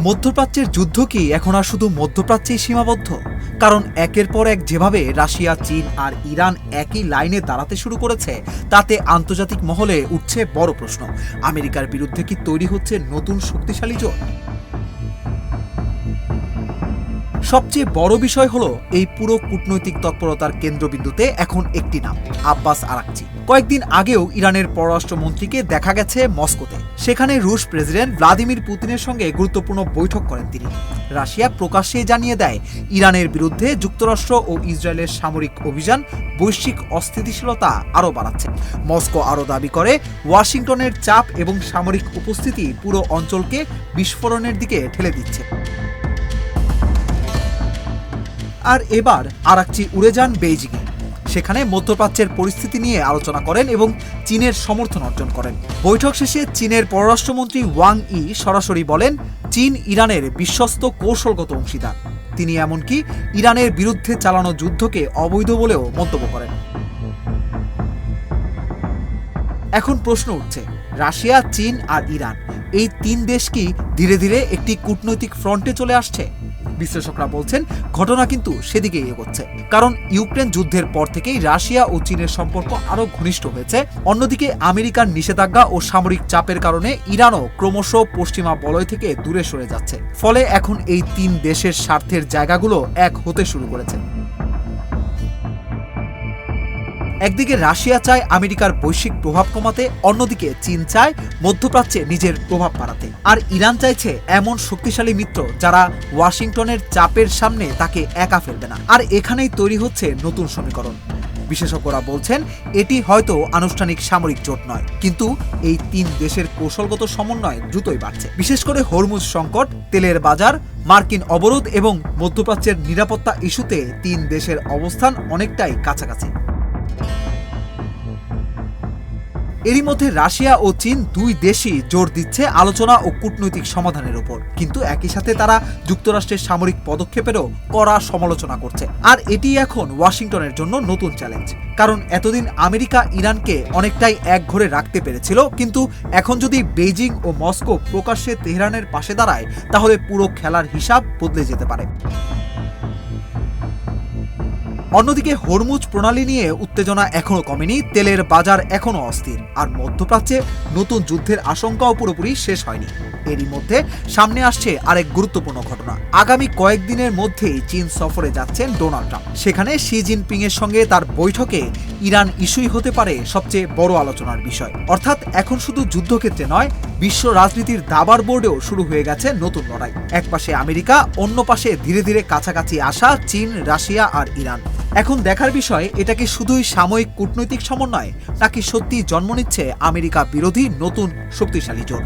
মধ্যপ্রাচ্যের যুদ্ধ কি এখন আর শুধু মধ্যপ্রাচ্যেই সীমাবদ্ধ? কারণ একের পর এক যেভাবে রাশিয়া, চীন আর ইরান একই লাইনে দাঁড়াতে শুরু করেছে, তাতে আন্তর্জাতিক মহলে উঠছে বড় প্রশ্ন। আমেরিকার বিরুদ্ধে কি তৈরি হচ্ছে নতুন শক্তিশালী জোট? সবচেয়ে বড় বিষয় হলো, এই পুরো কূটনৈতিক তৎপরতার কেন্দ্রবিন্দুতে এখন একটি নাম, আব্বাস আরাকচি। কয়েকদিন আগেও ইরানের পররাষ্ট্রমন্ত্রীকে দেখা গেছে মস্কোতে। সেখানে রুশ প্রেসিডেন্ট ভ্লাদিমির পুতিনের সঙ্গে গুরুত্বপূর্ণ বৈঠক করেন তিনি। রাশিয়া প্রকাশ্যে জানিয়ে দেয়, ইরানের বিরুদ্ধে যুক্তরাষ্ট্র ও ইসরায়েলের সামরিক অভিযান বৈশ্বিক অস্থিতিশীলতা আরও বাড়াচ্ছে। মস্কো আরও দাবি করে, ওয়াশিংটনের চাপ এবং সামরিক উপস্থিতি পুরো অঞ্চলকে বিস্ফোরণের দিকে ঠেলে দিচ্ছে। আর এবার আরাকচি উড়ে যান বেইজিংয়ে। সেখানে মধ্যপ্রাচ্যের পরিস্থিতি নিয়ে আলোচনা করেন এবং চীনের সমর্থন অর্জন করেন। বৈঠক শেষে চীনের পররাষ্ট্রমন্ত্রী ওয়াং ই সরাসরি বলেন, চীন ইরানের বিশ্বস্ত কৌশলগত অংশীদার। তিনি এমনকি ইরানের বিরুদ্ধে চালানো যুদ্ধকে অবৈধ বলেও মন্তব্য করেন। এখন প্রশ্ন উঠছে, রাশিয়া, চীন আর ইরান, এই তিন দেশ কি ধীরে ধীরে একটি কূটনৈতিক ফ্রন্টে চলে আসছে? বিশ্লেষকরা বলছেন, ঘটনা কিন্তু সেদিকেই এগোচ্ছে। কারণ ইউক্রেন যুদ্ধের পর থেকেই রাশিয়া ও চীনের সম্পর্ক আরও ঘনিষ্ঠ হয়েছে। অন্যদিকে আমেরিকার নিষেধাজ্ঞা ও সামরিক চাপের কারণে ইরানও ক্রমশ পশ্চিমা বলয় থেকে দূরে সরে যাচ্ছে। ফলে এখন এই তিন দেশের স্বার্থের জায়গাগুলো এক হতে শুরু করেছে। একদিকে রাশিয়া চায় আমেরিকার বৈশ্বিক প্রভাব কমাতে, অন্যদিকে চীন চায় মধ্যপ্রাচ্যে নিজের প্রভাব বাড়াতে, আর ইরান চাইছে এমন শক্তিশালী মিত্র যারা ওয়াশিংটনের চাপের সামনে তাকে একা ফেলবে না। আর এখানেই তৈরি হচ্ছে নতুন সমীকরণ। বিশেষজ্ঞরা বলছেন, এটি হয়তো আনুষ্ঠানিক সামরিক জোট নয়, কিন্তু এই তিন দেশের কৌশলগত সমন্বয় দ্রুতই বাড়ছে। বিশেষ করে হরমুজ সংকট, তেলের বাজার, মার্কিন অবরোধ এবং মধ্যপ্রাচ্যের নিরাপত্তা ইস্যুতে তিন দেশের অবস্থান অনেকটাই কাছাকাছি। এরই মধ্যে রাশিয়া ও চীন দুই দেশই জোর দিচ্ছে আলোচনা ও কূটনৈতিক সমাধানের উপর, কিন্তু একই সাথে তারা যুক্তরাষ্ট্রের সামরিক পদক্ষেপেরও কড়া সমালোচনা করছে। আর এটি এখন ওয়াশিংটনের জন্য নতুন চ্যালেঞ্জ। কারণ এতদিন আমেরিকা ইরানকে অনেকটাই একঘরে রাখতে পেরেছিল, কিন্তু এখন যদি বেইজিং ও মস্কো প্রকাশ্যে তেহরানের পাশে দাঁড়ায়, তাহলে পুরো খেলার হিসাব বদলে যেতে পারে। অন্যদিকে হরমুজ প্রণালী নিয়ে উত্তেজনা এখনো কমেনি, তেলের বাজার এখনো অস্থির, আর মধ্যপ্রাচ্যে নতুন যুদ্ধের আশঙ্কাও পুরোপুরি শেষ হয়নি। এরই মধ্যে সামনে আসছে আরেক গুরুত্বপূর্ণ ঘটনা। আগামী কয়েকদিনের মধ্যেই চীন সফরে যাচ্ছেন ডোনাল্ড ট্রাম্প। সেখানে শি জিনপিং এর সঙ্গে তার বৈঠকে ইরান ইস্যুই হতে পারে সবচেয়ে বড় আলোচনার বিষয়। অর্থাৎ এখন শুধু যুদ্ধক্ষেত্রে নয়, বিশ্ব রাজনীতির দাবার বোর্ডেও শুরু হয়ে গেছে নতুন লড়াই। এক পাশে আমেরিকা, অন্য পাশে ধীরে ধীরে কাছাকাছি আসা চীন, রাশিয়া আর ইরান। এখন দেখার বিষয়, এটা কি শুধুই সাময়িক কূটনৈতিক সমন্বয়, নাকি সত্যি জন্ম নিচ্ছে আমেরিকা বিরোধী নতুন শক্তিশালী জোট?